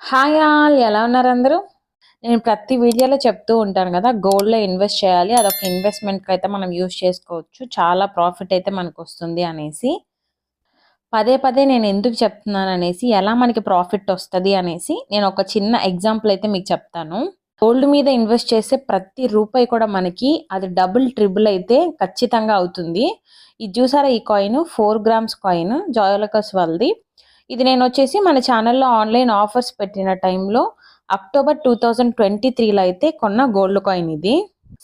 Hi all, ఎలా ఉన్నారు అందరూ? నేను ప్రతి వీడియోలో చెప్తూ ఉంటాను కదా, గోల్డ్లో ఇన్వెస్ట్ చేయాలి, అదొక ఇన్వెస్ట్మెంట్కి అయితే మనం యూజ్ చేసుకోవచ్చు, చాలా ప్రాఫిట్ అయితే మనకు వస్తుంది అనేసి పదే పదే నేను ఎందుకు చెప్తున్నాను అనేసి, ఎలా మనకి ప్రాఫిట్ వస్తుంది అనేసి నేను ఒక చిన్న ఎగ్జాంపుల్ అయితే మీకు చెప్తాను. గోల్డ్ మీద ఇన్వెస్ట్ చేసే ప్రతి రూపాయి కూడా మనకి అది డబుల్ ట్రిబుల్ అయితే ఖచ్చితంగా అవుతుంది. ఇది చూసారా, ఈ కాయిన్ 4 గ్రామ్స్ కాయిన్ జాయోలకస్ వాళ్ళది. ఇది నేను వచ్చేసి మన ఛానల్లో ఆన్లైన్ ఆఫర్స్ పెట్టిన టైంలో అక్టోబర్ 2023లో అయితే కొన్న గోల్డ్ కాయిన్ ఇది.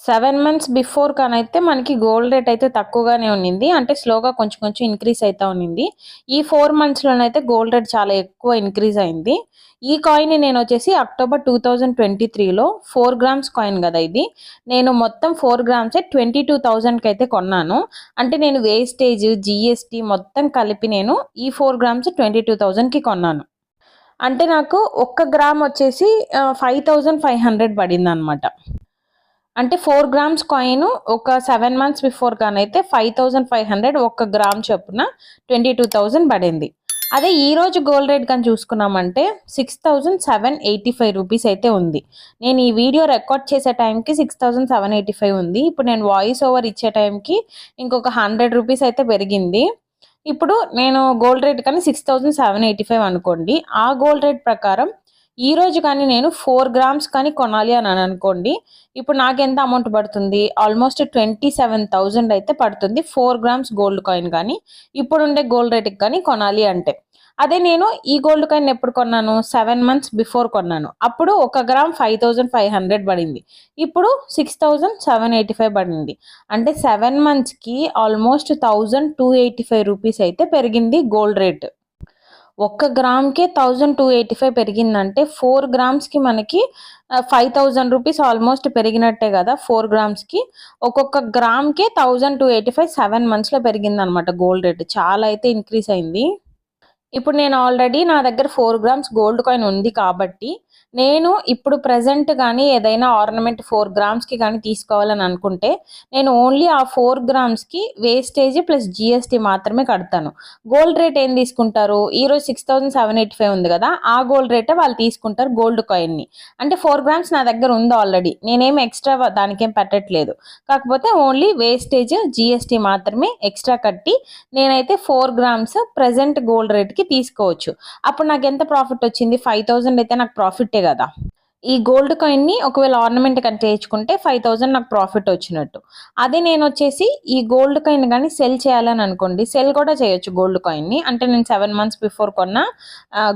7 మంత్స్ బిఫోర్ కానైతే మనకి గోల్డ్ రేట్ అయితే తక్కువగానే ఉన్నింది, అంటే స్లోగా కొంచెం కొంచెం ఇంక్రీజ్ అవుతా ఉన్నింది. ఈ 4 మంత్స్లోనైతే గోల్డ్ రేట్ చాలా ఎక్కువ ఇంక్రీజ్ అయింది. ఈ కాయిన్ నేను వచ్చేసి అక్టోబర్ 2023లో 4 గ్రామ్స్ కాయిన్ కదా ఇది, నేను మొత్తం 4 గ్రామ్సే 22,000కి అయితే కొన్నాను. అంటే నేను వేస్టేజ్ జిఎస్టీ మొత్తం కలిపి నేను ఈ 4 గ్రామ్స్ 22,000కి కొన్నాను. అంటే నాకు 1 గ్రామ్ వచ్చేసి 5,500 పడింది అనమాట. అంటే 4 గ్రామ్స్ కాయిన్ ఒక 7 మంత్స్ బిఫోర్ కానైతే 5,500 1 గ్రామ్ చొప్పున 22,000 పడింది. అదే ఈ రోజు గోల్డ్ రేట్ కానీ చూసుకున్నామంటే 6,785 రూపీస్ అయితే ఉంది. నేను ఈ వీడియో రికార్డ్ చేసే టైంకి 6,785 ఉంది. ఇప్పుడు నేను వాయిస్ ఓవర్ ఇచ్చే టైంకి ఇంకొక 100 రూపీస్ అయితే పెరిగింది. ఇప్పుడు నేను గోల్డ్ రేట్ కానీ 6,785 అనుకోండి. ఆ గోల్డ్ రేట్ ప్రకారం ఈ రోజు కానీ నేను 4 గ్రామ్స్ కానీ కొనాలి అని అనుకోండి, ఇప్పుడు నాకు ఎంత అమౌంట్ పడుతుంది? ఆల్మోస్ట్ 27,000 అయితే పడుతుంది 4 గ్రామ్స్ గోల్డ్ కాయిన్ కానీ ఇప్పుడుండే గోల్డ్ రేట్కి కానీ కొనాలి అంటే. అదే నేను ఈ గోల్డ్ కాయిన్ ఎప్పుడు కొన్నాను? 7 మంత్స్ బిఫోర్ కొన్నాను. అప్పుడు 1 గ్రామ్ 5,500 పడింది, ఇప్పుడు 6,785 పడింది. అంటే 7 మంత్స్కి ఆల్మోస్ట్ 1,285 రూపీస్ అయితే పెరిగింది గోల్డ్ రేట్. 1 గ్రామ్కే 1,285 పెరిగిందంటే 4 గ్రామ్స్కి మనకి 5,000 రూపీస్ ఆల్మోస్ట్ పెరిగినట్టే కదా. 4 గ్రామ్స్కి ఒక్కొక్క గ్రామ్కే 1,285 7 మంత్స్లో పెరిగింది అనమాట గోల్డ్ రేట్. చాలా అయితే ఇంక్రీజ్ అయింది. ఇప్పుడు నేను ఆల్రెడీ నా దగ్గర 4 గ్రామ్స్ గోల్డ్ కాయిన్ ఉంది కాబట్టి నేను ఇప్పుడు ప్రెజెంట్ కానీ ఏదైనా ఆర్నమెంట్ 4 గ్రామ్స్కి కానీ తీసుకోవాలని అనుకుంటే నేను ఓన్లీ ఆ 4 గ్రామ్స్కి వేస్టేజ్ ప్లస్ జిఎస్టీ మాత్రమే కడతాను. గోల్డ్ రేట్ ఏం తీసుకుంటారు? ఈరోజు 6,785 ఉంది కదా, ఆ గోల్డ్ రేటే వాళ్ళు తీసుకుంటారు గోల్డ్ కాయిన్ని. అంటే 4 గ్రామ్స్ నా దగ్గర ఉంది ఆల్రెడీ, నేనేం ఎక్స్ట్రా దానికేం పెట్టట్లేదు. కాకపోతే ఓన్లీ వేస్టేజ్ జిఎస్టీ మాత్రమే ఎక్స్ట్రా కట్టి నేనైతే 4 గ్రామ్స్ ప్రెజెంట్ గోల్డ్ రేట్కి తీసుకోవచ్చు. అప్పుడు నాకు ఎంత ప్రాఫిట్ వచ్చింది? 5,000 అయితే నాకు ప్రాఫిటే కదా. ఈ గోల్డ్ కాయిన్ని ఒకవేళ ఆర్నమెంట్ కానీ చేయించుకుంటే 5,000 నాకు ప్రాఫిట్ వచ్చినట్టు. అదే నేను వచ్చేసి ఈ గోల్డ్ కాయిన్ కానీ సెల్ చేయాలని అనుకోండి, సెల్ కూడా చేయొచ్చు గోల్డ్ కాయిన్ని. అంటే నేను 7 మంత్స్ బిఫోర్ కొన్న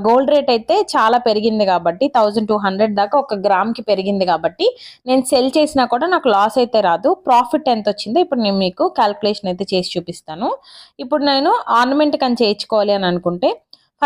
గోల్డ్ రేట్ అయితే చాలా పెరిగింది కాబట్టి 1,200 దాకా 1 గ్రామ్కి పెరిగింది కాబట్టి నేను సెల్ చేసినా కూడా నాకు లాస్ అయితే రాదు. ప్రాఫిట్ ఎంత వచ్చిందో ఇప్పుడు నేను మీకు క్యాల్కులేషన్ అయితే చేసి చూపిస్తాను. ఇప్పుడు నేను ఆర్నమెంట్ కానీ చేయించుకోవాలి అని అనుకుంటే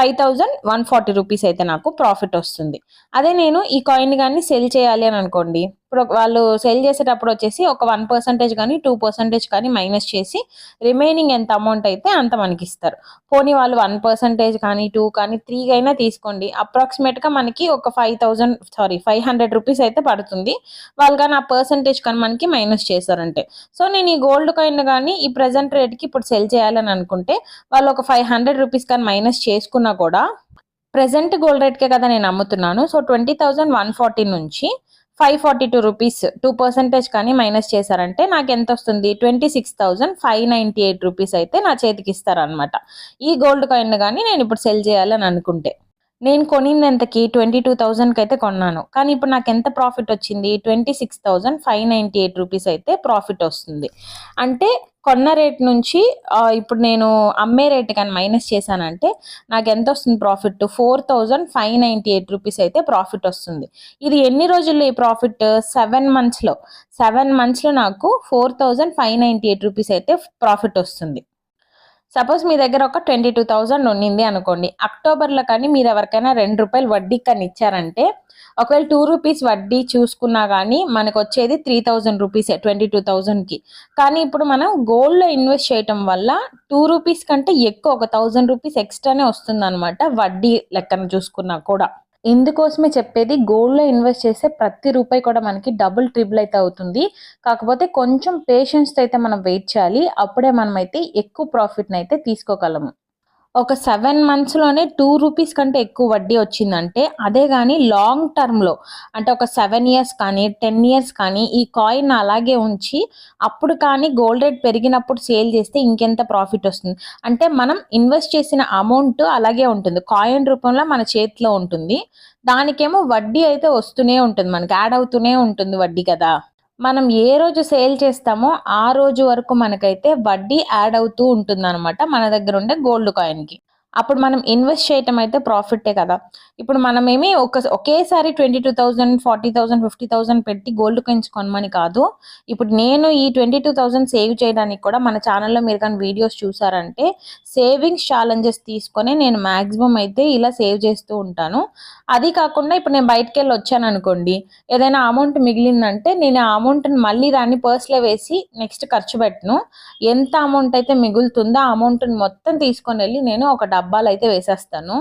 5,140 రూపీస్ అయితే నాకు ప్రాఫిట్ వస్తుంది. అదే నేను ఈ కాయిన్ కానీ సెల్ చేయాలి అని అనుకోండి, ఇప్పుడు వాళ్ళు సెల్ చేసేటప్పుడు వచ్చేసి ఒక 1% కానీ 2% కానీ మైనస్ చేసి రిమైనింగ్ ఎంత అమౌంట్ అయితే అంత మనకి ఇస్తారు. పోనీ వాళ్ళు 1% కానీ 2 కానీ 3 అయినా తీసుకోండి, అప్రాక్సిమేట్గా మనకి ఒక 500 రూపీస్ అయితే పడుతుంది. వాళ్ళు కానీ ఆ పర్సంటేజ్ కానీ మనకి మైనస్ చేశారంటే. సో నేను ఈ గోల్డ్ కాయిన్ కానీ ఈ ప్రజెంట్ రేట్కి ఇప్పుడు సెల్ చేయాలని అనుకుంటే వాళ్ళు ఒక 500 రూపీస్ కానీ మైనస్ చేసుకున్నా కూడా ప్రెజెంట్ గోల్డ్ రేట్కే కదా నేను అమ్ముతున్నాను. సో 20,140 నుంచి 542 రూపీస్ 2% కానీ మైనస్ చేశారంటే నాకు ఎంత వస్తుంది? 26,598 రూపీస్ అయితే నా చేతికి ఇస్తారనమాట. ఈ గోల్డ్ కాయిన్ కానీ నేను ఇప్పుడు సెల్ చేయాలని అనుకుంటే. నేను కొనిందెంతకి? 22,000కి అయితే కొన్నాను, కానీ ఇప్పుడు నాకు ఎంత ప్రాఫిట్ వచ్చింది? 26,598 రూపీస్ అయితే ప్రాఫిట్ వస్తుంది. అంటే కొన్న రేట్ నుంచి ఇప్పుడు నేను అమ్మే రేట్ కానీ మైనస్ చేశానంటే నాకు ఎంత వస్తుంది ప్రాఫిట్? 4,598 రూపీస్ అయితే ప్రాఫిట్ వస్తుంది. ఇది ఎన్ని రోజుల్లో ఈ ప్రాఫిట్? 7 మంత్స్లో. 7 మంత్స్లో నాకు 4,598 రూపీస్ అయితే ప్రాఫిట్ వస్తుంది. సపోజ్ మీ దగ్గర ఒక 22,000 ఉన్నింది అనుకోండి, అక్టోబర్లో కానీ మీరు ఎవరికైనా ₹2 వడ్డీ కానీ ఇచ్చారంటే, ఒకవేళ 2 రూపీస్ వడ్డీ చూసుకున్నా కానీ మనకు వచ్చేది 3,000 రూపీసే 22,000కి. కానీ ఇప్పుడు మనం గోల్డ్లో ఇన్వెస్ట్ చేయటం వల్ల 2 రూపీస్ కంటే ఎక్కువ, ఒక 1,000 రూపీస్ ఎక్స్ట్రానే వస్తుంది అనమాట, వడ్డీ లెక్కన చూసుకున్నా కూడా. ఇందుకోసమే చెప్పేది, గోల్డ్లో ఇన్వెస్ట్ చేసే ప్రతి రూపాయి కూడా మనకి డబుల్ ట్రిబుల్ అయితే అవుతుంది. కాకపోతే కొంచెం పేషెన్స్తో అయితే మనం వెయిట్ చేయాలి, అప్పుడే మనమైతే ఎక్కువ ప్రాఫిట్ని అయితే తీసుకోగలము. ఒక 7 మంత్స్‌లోనే 2 రూపీస్ కంటే ఎక్కువ వడ్డీ వచ్చిందంటే, అదే గాని లాంగ్ టర్మ్‌లో అంటే ఒక 7 ఇయర్స్ కానీ, 10 ఇయర్స్ కానీ ఈ కాయిన్ అలాగే ఉంచి, అప్పుడు కానీ గోల్డ్ రేట్ పెరిగినప్పుడు సేల్ చేస్తే ఇంకెంత ప్రాఫిట్ వస్తుంది. అంటే మనం ఇన్వెస్ట్ చేసిన అమౌంట్ అలాగే ఉంటుంది. కాయిన్ రూపంలో మన చేతిలో ఉంటుంది. దానికేమో వడ్డీ అయితే వస్తూనే ఉంటుంది. మనకి యాడ్ అవుతూనే ఉంటుంది వడ్డీ కదా! మనం ఏ రోజు సేల్ చేస్తామో, ఆ రోజు వరకు మనకైతే వడ్డీ యాడ్ అవుతూ ఉంటుందనమాట మన దగ్గరుండే గోల్డ్ కాయిన్‌కి. అప్పుడు మనం ఇన్వెస్ట్ చేయటం అయితే ప్రాఫిట్టే కదా! ఇప్పుడు మనమేమి ఒకేసారి 22,000, 40,000, 50,000 పెట్టి గోల్డ్ కాయిన్స్ కొనమని కాదు. ఇప్పుడు నేను ఈ 22,000 సేవ్ చేయడానికి కూడా మన ఛానెల్‌లో మీరు కానీ వీడియోస్ చూసారంటే, సేవింగ్స్ ఛాలెంజెస్ తీసుకొనే నేను మాక్సిమం అయితే ఇలా సేవ్ చేస్తూ ఉంటాను. అది కాకుండా ఇప్పుడు నేను బయటికెళ్ళొచ్చాననుకోండి, ఏదైనా అమౌంట్ మిగిలిందంటే నేను ఆ అమౌంట్‌ని మళ్ళీ దాన్ని పర్స్‌లో వేసి నెక్స్ట్ ఖర్చు పెట్టను. ఎంత అమౌంట్ అయితే మిగులుతుందో ఆ అమౌంట్‌ని మొత్తం తీసుకొనెళ్ళి నేను ఒక డబ్బాలో అయితే వేసేస్తాను.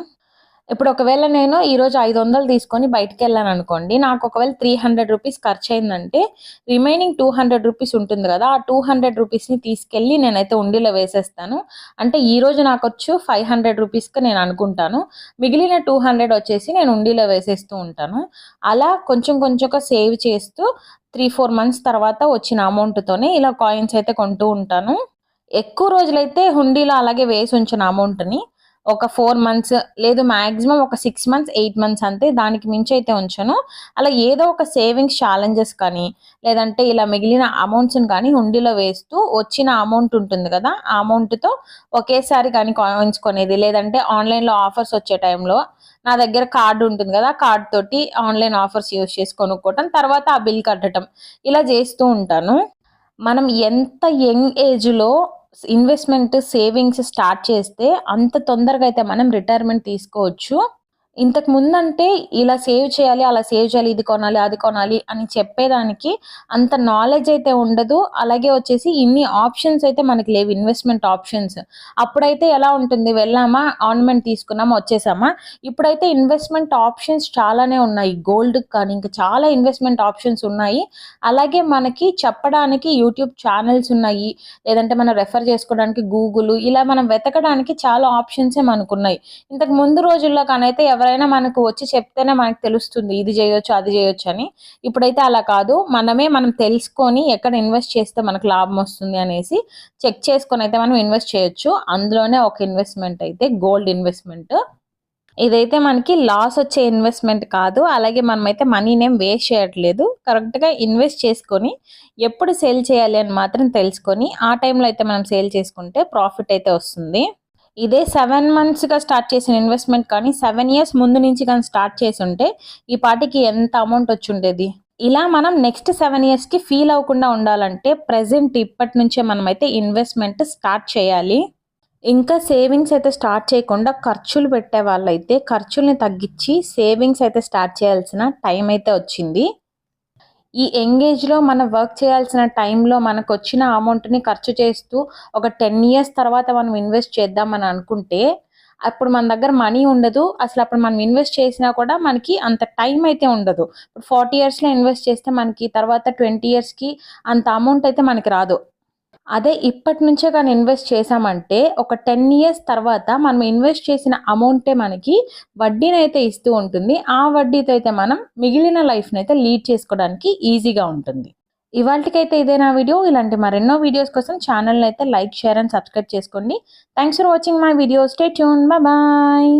ఇప్పుడు ఒకవేళ నేను ఈరోజు 500 తీసుకొని బయటికెళ్ళాననుకోండి. నాకు ఒకవేళ 300 రూపీస్ ఖర్చయిందంటే, రిమైనింగ్ 200 రూపీస్ ఉంటుంది గదా! ఆ 200 రూపీస్‌ని తీసుకెళ్ళి నేనైతే ఉండీలో వేసేస్తాను. అంటే ఈరోజు నాకొచ్చు 500 రూపీస్‌కి నేను అనుకుంటాను. మిగిలిన 200 వచ్చేసి నేను ఉండీలో వేసేస్తూ ఉంటాను. అలా కొంచెం కొంచెంగా సేవ్ చేస్తూ 3, 4 మంత్స్ తర్వాత వచ్చిన అమౌంట్‌తోనే ఇలా కాయిన్స్ అయితే కొంటూ ఉంటాను. ఎక్కువ రోజులైతే హుండీలో అలాగే వేసుంచను అమౌంట్‌ని. ఒక 4 మంత్స్ లేదు మాక్సిమం ఒక 6 మంత్స్, 8 మంత్స్ అంతే. దానికి మించయితే ఉంచను. అలా ఏదో ఒక సేవింగ్స్ ఛాలెంజెస్ కానీ, లేదంటే ఇలా మిగిలిన అమౌంట్స్‌ని కానీ హుండీలో వేస్తూ వచ్చిన అమౌంట్ ఉంటుంది గదా! ఆ అమౌంట్‌తో ఒకేసారి కానీ కాయిన్స్ కొనేది. లేదంటే ఆన్‌లైన్‌లో ఆఫర్స్ వచ్చే టైంలో నా దగ్గర కార్డ్ ఉంటుంది గదా! ఆ కార్డ్ తోటి ఆన్‌లైన్ ఆఫర్స్ యూజ్ చేసి కొనుక్కోవటం. తర్వాత ఆ బిల్ కట్టటం. ఇలా చేస్తూ ఉంటాను. మనం ఎంత యంగ్ ఏజ్‌లో ఇన్వెస్ట్‌మెంట్, సేవింగ్స్ స్టార్ట్ చేస్తే అంత తొందరగా అయితే మనం రిటైర్మెంట్ తీసుకోవచ్చు. ఇంతకు ముందంటే ఇలా సేవ్ చేయాలి, అలా సేవ్ చేయాలి, ఇది కొనాలి, అది కొనాలి అని చెప్పేదానికి అంత నాలెడ్జ్ అయితే ఉండదు. అలాగే వచ్చేసి ఇన్ని ఆప్షన్స్ అయితే మనకి లేవు ఇన్వెస్ట్‌మెంట్ ఆప్షన్స్. అప్పుడైతే ఎలా ఉంటుంది వెళ్ళామా, ఆర్నమెంట్ తీసుకున్నామా, వచ్చేసామా. ఇప్పుడైతే ఇన్వెస్ట్‌మెంట్ ఆప్షన్స్ చాలానే ఉన్నాయి. గోల్డ్‌కి కానీ ఇంకా చాలా ఇన్వెస్ట్‌మెంట్ ఆప్షన్స్ ఉన్నాయి. అలాగే మనకి చెప్పడానికి యూట్యూబ్ ఛానెల్స్ ఉన్నాయి. లేదంటే మనం రెఫర్ చేసుకోవడానికి గూగుల్ ఇలా మనం వెతకడానికి చాలా ఆప్షన్సే మనకున్నాయి. ఇంతకు ముందు రోజుల్లో కానైతే ఎవరైనా మనకు వచ్చి చెప్తేనే మనకు తెలుస్తుంది. ఇది జేయొచ్చు, అది జేయొచ్చని. ఇప్పుడైతే అలా కాదు. మనం తెలుసుకొని ఎక్కడ ఇన్వెస్ట్ చేస్తే మనకు లాభం వస్తుంది అనేసి చెక్ చేసుకొనైతే మనం ఇన్వెస్ట్ చేయొచ్చు. అందులోనే ఒక ఇన్వెస్ట్‌మెంట్ అయితే గోల్డ్ ఇన్వెస్ట్‌మెంట్. ఇదైతే మనకి లాస్ వచ్చే ఇన్వెస్ట్‌మెంట్ కాదు. అలాగే మనమైతే మనీనేం వేస్ట్ చేయట్లేదు. కరెక్ట్‌గా ఇన్వెస్ట్ చేసుకొని ఎప్పుడు సేల్ చేయాలి అని మాత్రం తెలుసుకొని, ఆ టైంలో అయితే మనం సేల్ చేసుకుంటే ప్రాఫిట్ అయితే వస్తుంది. ఇదే 7 మంత్స్‌గా స్టార్ట్ చేసిన ఇన్వెస్ట్‌మెంట్ కానీ 7 ఇయర్స్ ముందు నుంచి గాని స్టార్ట్ చేసుంటే, ఈ పాటికి ఎంత అమౌంట్ వచ్చుండేది. ఇలా మనం నెక్స్ట్ 7 ఇయర్స్‌కి ఫీల్ అవ్వకుండా ఉండాలంటే ప్రెజెంట్ ఇప్పటి నుంచే మనమైతే ఇన్వెస్ట్‌మెంట్ స్టార్ట్ చేయాలి. ఇంకా సేవింగ్స్ అయితే స్టార్ట్ చేయకుండా ఖర్చులు పెట్టే వాళ్ళైతే ఖర్చుల్ని తగ్గించి సేవింగ్స్ అయితే స్టార్ట్ చేయాల్సిన టైం అయితే వచ్చింది. ఈ యంగ్ ఏజ్‌లో మనం వర్క్ చేయాల్సిన టైంలో మనకొచ్చిన అమౌంట్‌ని ఖర్చు చేస్తూ ఒక 10 ఇయర్స్ తర్వాత మనం ఇన్వెస్ట్ చేద్దామని అనుకుంటే, అప్పుడు మన దగ్గర మనీ ఉండదు. అసలప్పుడు మనం ఇన్వెస్ట్ చేసినా కూడా మనకి అంత టైం అయితే ఉండదు. ఇప్పుడు 40 ఇయర్స్‌లో ఇన్వెస్ట్ చేస్తే మనకి తర్వాత 20 ఇయర్స్‌కి అంత అమౌంట్ అయితే మనకి రాదు. అదే ఇప్పటి నుంచే గాని ఇన్వెస్ట్ చేశామంటే, ఒక 10 ఇయర్స్ తర్వాత మనం ఇన్వెస్ట్ చేసిన అమౌంటే మనకి వడ్డీనైతే ఇస్తూ ఉంటుంది. ఆ వడ్డీతో అయితే మనం మిగిలిన లైఫ్‌నైతే లీడ్ చేసుకోవడానికి ఈజీగా ఉంటుంది. ఇవాల్టికైతే ఇదే నా వీడియో. ఇలాంటి మరెన్నో వీడియోస్ కోసం ఛానెల్‌ని అయితే లైక్, షేర్ అండ్ సబ్స్క్రైబ్ చేసుకోండి. Thanks for watching my video. Stay tuned. Bye.